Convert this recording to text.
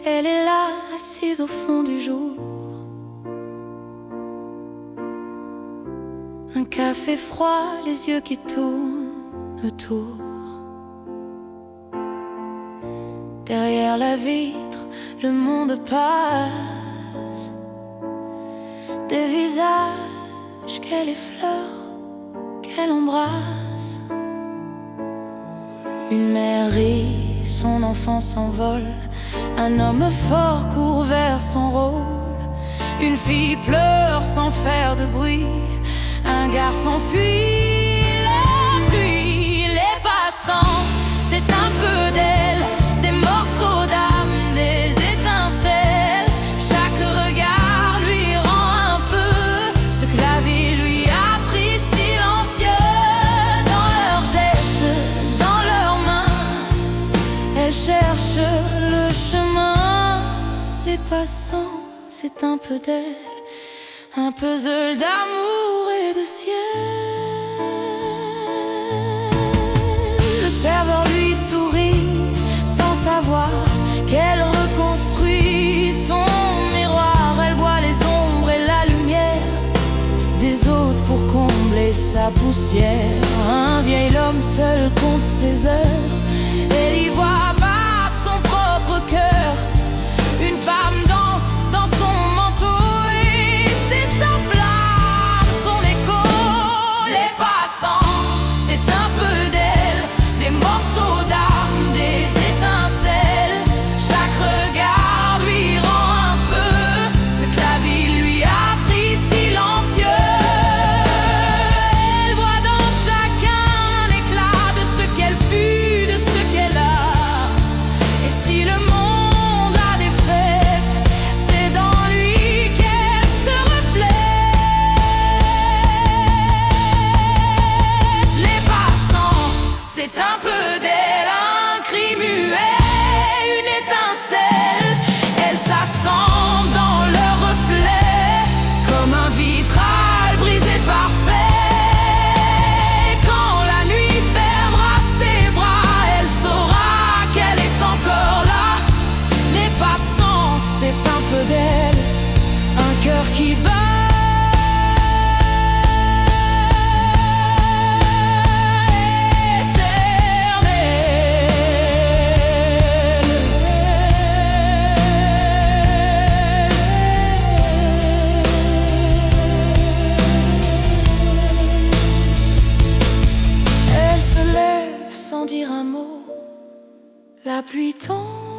Elle est là, assise au fond du jour. Un café froid, les yeux qui tournent autour. Derrière la vitre, le monde passe. Des visages qu'elle effleure, qu'elle embrasse. Une mère rit, son enfant s'envole. Un homme fort court vers son rôle. Une fille pleure sans faire de bruit. Un garçon fuit la pluie. Les passants, c'est un peu d'elle. Des morceaux d'âme, des étincelles. Chaque regard lui rend un peu ce que la vie lui a pris, silencieux. Dans leurs gestes, dans leurs mains, elle cherche le chemin. Les passants, c'est un peu d'elle. Un puzzle d'amour et de ciel. Le serveur lui sourit sans savoir qu'elle reconstruit son miroir. Elle voit les ombres et la lumière des autres pour combler sa poussière. Un vieil homme seul compte ses heures. Elle y voit battre son propre cœur. Une femme danse dans son manteau. C'est un peu d'elle, un cri muet, une étincelle. Elle s'assemble dans leur reflet, comme un vitral brisé parfait. Quand la nuit fermera ses bras, elle saura qu'elle est encore là. Les passants, c'est un peu d'elle, un cœur qui bat. Sans dire un mot, la pluie tombe.